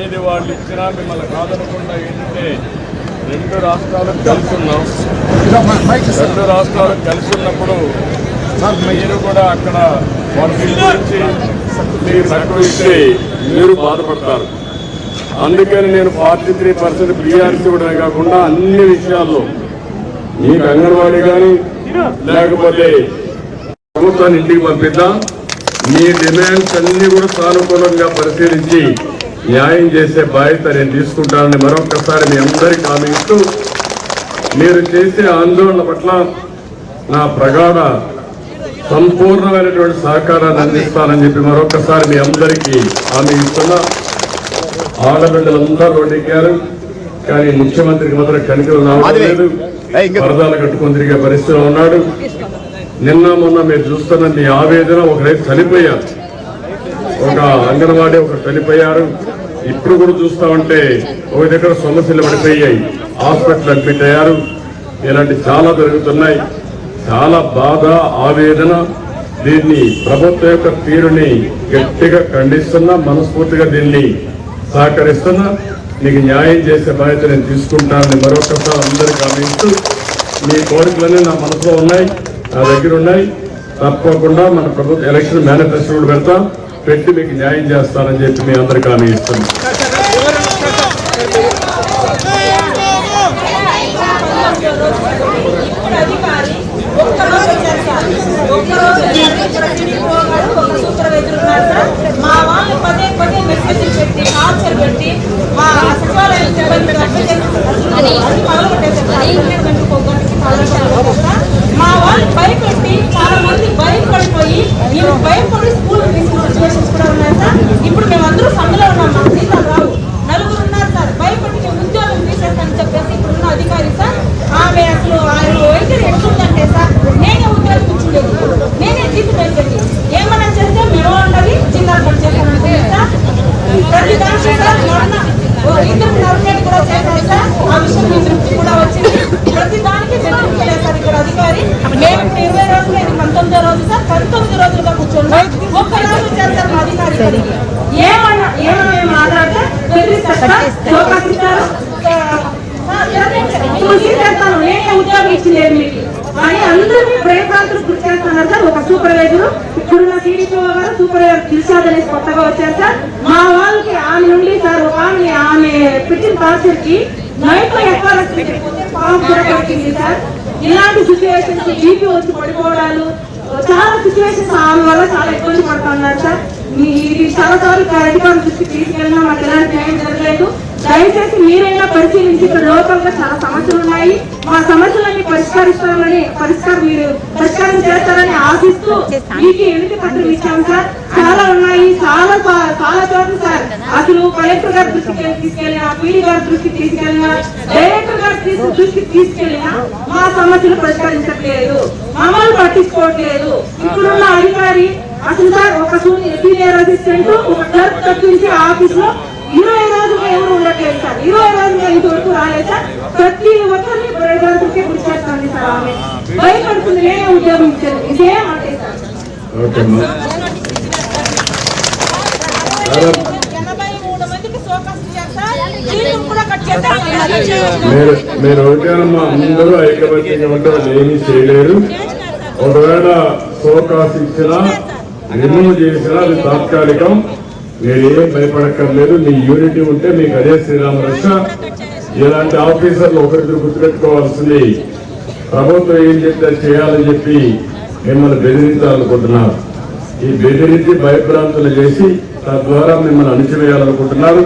ఏది వాళ్ళు ఇచ్చినా మిమ్మల్ని కాదనకుండా ఏంటంటే రెండు రాష్ట్రాలు కలిసి ఉన్నాం. రెండు రాష్ట్రాలు కలిసి ఉన్నప్పుడు మీరు కూడా అక్కడ వాటి గురించి ఇస్తే మీరు బాధపడతారు. అందుకని నేను 43% బీఆర్సీ కూడా కాకుండా అన్ని విషయాల్లో మీకు అంగన్వాడీ కానీ లేకపోతే ప్రభుత్వాన్ని ఇంటికి పంపిద్దాం. మీ డిమాండ్స్ అన్ని కూడా సానుకూలంగా పరిశీలించి న్యాయం చేసే బాధ్యత నేను తీసుకుంటానని మరొకసారి మీ అందరికీ హామీ ఇస్తూ మీరు చేసే ఆందోళన పట్ల నా ప్రగాఢ సంపూర్ణమైనటువంటి సహకారాన్ని అందిస్తానని చెప్పి మరొకసారి మీ అందరికీ హామీ ఇస్తున్నా. ఆడబిడ్డలందరూ రోడ్డెక్కారు, కానీ ముఖ్యమంత్రికి మాత్రం కనికలు రావట్లేదు. వరదాలు కట్టుకొని తిరిగే పరిస్థితిలో ఉన్నాడు. నిన్న మొన్న మీరు చూస్తున్న మీ ఆవేదన, ఒకరైతే చనిపోయారు, ఒక అంగన్వాడీ ఒకరు చనిపోయారు. ఇప్పుడు కూడా చూస్తామంటే ఒక దగ్గర సమస్యలు పడిపోయాయి, హాస్పిటల్ అడ్మిట్ అయ్యారు. ఇలాంటి చాలా జరుగుతున్నాయి. చాలా బాధ, ఆవేదన. దీన్ని ప్రభుత్వం యొక్క తీరుని గట్టిగా ఖండిస్తున్నా, మనస్ఫూర్తిగా దీన్ని సహకరిస్తున్నా. మీకు న్యాయం చేసే బాధ్యత నేను తీసుకుంటానని మరొకసారి అందరికీ హామీస్తూ, మీ కోరికలన్నీ నా మనసులో ఉన్నాయి, నా దగ్గర ఉన్నాయి. తప్పకుండా మన ప్రభుత్వ ఎలక్షన్ మేనిఫెస్టో కూడా పెడతాం, పెట్టి మీకు న్యాయం చేస్తానని చెప్పి మీ అందరికీ హామీ ఇస్తున్నాను. మా వాళ్ళు భయపెట్టి చాలా మంది భయపడిపోయి మేము భయపడి స్కూల్ తీసుకున్న సిచ్యువేషన్స్ కూడా ఉన్నాయి సార్. ఇప్పుడు మేమందరూ సమ్మెలో ఉన్నాం, మాకు జీతాలు రావు. నలుగురు ఉన్నారు సార్, భయపడి మేము ఉద్యోగం తీసేస్తానని చెప్పేసి ఇప్పుడున్న అధికారి సార్, ఆమె అసలు ఆయన వైఖరి ఎట్లుందంటే సార్, నేనే ఉద్యోగం ఇచ్చుండేది, నేనే జీతం వేసేది, ఏమన్నా చేస్తే మేము ఉండాలి, జీతాలు పని చేస్తానంటే సార్. ప్రతి దానికి సార్ ఇద్దరు నర్మేట్ కూడా చేశారు సార్. ఆ విషయం మీ దృష్టి కూడా వచ్చింది. ప్రతి దానికి జరుగుతుంది సార్ ఇక్కడ అధికారి. మేము ఇప్పుడు 20 రోజులు, ఇది 19వ రోజు సార్. 19 రోజులుగా కూర్చోండి, ఒక్కరోజు చేస్తారు మా అధికారి. ఏమన్నా మేము మాట్లాడితే బెదిరిస్తారు, చేస్తాను, నేనే ఉద్యోగం ఇచ్చింది మీకు అని అందరినీ భయభ్రాంతులు గురి చేస్తున్నారు సార్. ఒక సూపర్వైజర్, ఇప్పుడున్న టీడీపీ గారు సూపర్వైజర్ దిల్షాద్ అనేసి కొత్తగా వచ్చారు సార్. మా వాళ్ళకి ఆమె నుండి సార్ ఒక ఆమె పెట్టిన టార్చర్ కి నైట్ లో ఎక్కాల్సింది సార్. ఇలాంటి సిచ్యువేషన్స్, బీపీ వచ్చి పడిపోవడాలు, చాలా సిచ్యువేషన్స్ ఆమె వల్ల చాలా ఇబ్బంది పడుతున్నారు సార్. ఇది చాలా సార్లు అధికారుల దృష్టికి తీసుకెళ్ళినా మాకు ఎలాంటి న్యాయం జరగలేదు. దయచేసి మీరైనా పరిశీలించి, ఇక్కడ లోకల్ గా చాలా సమస్యలు ఉన్నాయి, మా సమస్యలన్నీ పరిష్కారం చేస్తారని ఆశిస్తూ మీకు ఎన్నిక పత్రం ఇచ్చాం సార్. చాలా ఉన్నాయి, చాలా చోట్ల సార్. అసలు కలెక్టర్ గారి దృష్టికి తీసుకెళ్ళినా, పీడీ గారి దృష్టికి తీసుకెళ్ళినా, డైరెక్టర్ గారి దృష్టికి తీసుకెళ్ళినా మా సమస్యలు పరిష్కరించట్లేదు, మమ్మల్ని పట్టించుకోవట్లేదు. ఇప్పుడున్న అధికారి అసలు సార్ ఒక సీనియర్ అసిస్టెంట్, ఒక క్లర్క్ తప్పించి ఆఫీస్ లో 20 రోజులుగా ఎవరు ఉండట్లేదు సార్. 20 రోజులుగా ఇంతవరకు రాలేదు సార్. ప్రతి ఒక్కరిని ప్రజలకే గురి చేస్తుంది సార్. ఆమె భయపడుతుంది, నేనే ఉద్యోగం ఇచ్చాను, ఇదే అంటే సార్. 83 మందికి సోకాస్ ఇచ్చారు సార్. జీతం కూడా కట్ చేస్తారు. మీరు ఒకటేనమ్మా, అందరూ ఐకమత్యంగా ఉంటారు, ఏమీ చేయలేరు. ఒకవేళ సోకాస్ ఇచ్చినా, రిమూవ్ చేసినా అది తాత్కాలికం. మీరేం భయపడక్కర్లేదు. మీ యూనిటీ ఉంటే మీకు అదే శ్రీరామ రక్ష. ఇలాంటి ఆఫీసర్లు ఒకరిద్దరు గుర్తుపెట్టుకోవాల్సింది, ప్రభుత్వం ఏం చెప్తే చేయాలని చెప్పి మిమ్మల్ని బెదిరించాలనుకుంటున్నారు. ఈ బెదిరించి భయభ్రాంతులు చేసి తద్వారా మిమ్మల్ని అణిచివేయాలనుకుంటున్నారు.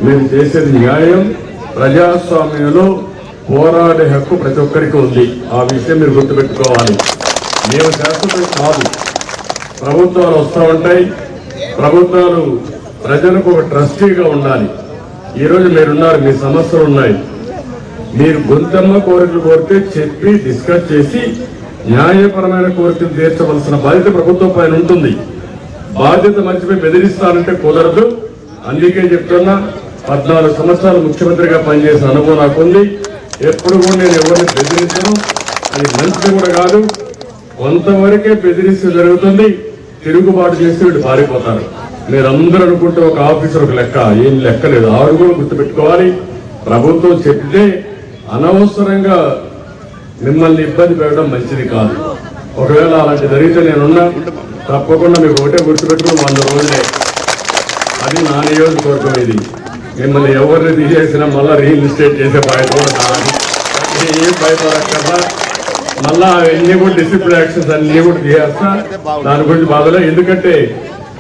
మీరు చేసేది న్యాయం. ప్రజాస్వామ్యంలో పోరాడే హక్కు ప్రతి ఒక్కరికి ఉంది. ఆ విషయం మీరు గుర్తుపెట్టుకోవాలి. మేము శాశ్వతం కాదు. ప్రభుత్వాలు వస్తూ ఉంటాయి. ప్రభుత్వాలు ప్రజలకు ఒక ట్రస్టీగా ఉండాలి. ఈరోజు మీరున్నారు, మీ సమస్యలు ఉన్నాయి. మీరు గొంతమ్మ కోరికలు కోరితే చెప్పి డిస్కస్ చేసి న్యాయపరమైన కోరికలు తీర్చవలసిన బాధ్యత ప్రభుత్వం పైన ఉంటుంది. బాధ్యత మర్చిపోయి బెదిరిస్తానంటే కుదరదు. అందుకే చెప్తున్నా, 14 సంవత్సరాలు ముఖ్యమంత్రిగా పనిచేసిన అనుభవం నాకుంది. ఎప్పుడు కూడా నేను ఎవరిని బెదిరించను. అది మంచిది కూడా కాదు. కొంతవరకే బెదిరిస్తే జరుగుతుంది. తిరుగుబాటు చేసి వీళ్ళు పారిపోతారు. మీరందరూ అనుకుంటే ఒక ఆఫీసర్ ఒక లెక్క, ఏం లెక్క లేదు. ఆరుగురు గుర్తుపెట్టుకోవాలి. ప్రభుత్వం చెప్తే అనవసరంగా మిమ్మల్ని ఇబ్బంది పెట్టడం మంచిది కాదు. ఒకవేళ అలాంటి జరిగితే నేనున్నా, తప్పకుండా మీకు ఒకటే గుర్తుపెట్టుకుని 100 రోజులే. అది నా నియోజకవర్గం. ఇది మిమ్మల్ని ఎవరిని తీసేసినా మళ్ళీ రీఇన్స్టేట్ చేసే బాధ్యత కూడా నాది. ఏం భయపడక్కర్లా. మళ్ళా అవన్నీ కూడా డిసిప్లిన్ యాక్షన్స్ అన్ని కూడా తీసేస్తా. దాని గురించి బాధలే. ఎందుకంటే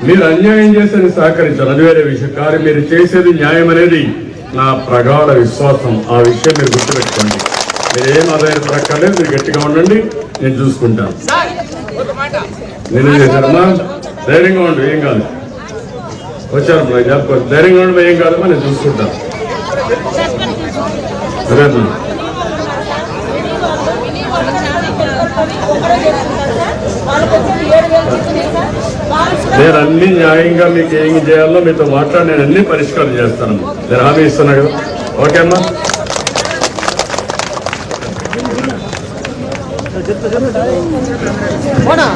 మీరు అన్యాయం చేసి సహకరించాలి, అది వేరే విషయం. కానీ మీరు చేసేది న్యాయం అనేది నా ప్రగాఢ విశ్వాసం. ఆ విషయం మీరు గుర్తుపెట్టుకోండి. మీరేం ఆధారపడక్కర్లేదు. మీరు గట్టిగా ఉండండి, నేను చూసుకుంటాను. నేనేం చేశారమ్మా? ధైర్యంగా ఉండు, ఏం కాదు. వచ్చారు చెప్పండి, ధైర్యంగా ఉండి ఏం కాదమ్మా, నేను చూసుకుంటాను. అదేమ్మా, నేను అన్ని న్యాయంగా మీకు ఏం చేయాలో మీతో మాట్లాడి నేను అన్ని పరిష్కారం చేస్తాను. నేను హామీ ఇస్తున్నా కదా. ఓకే అమ్మా. పోనా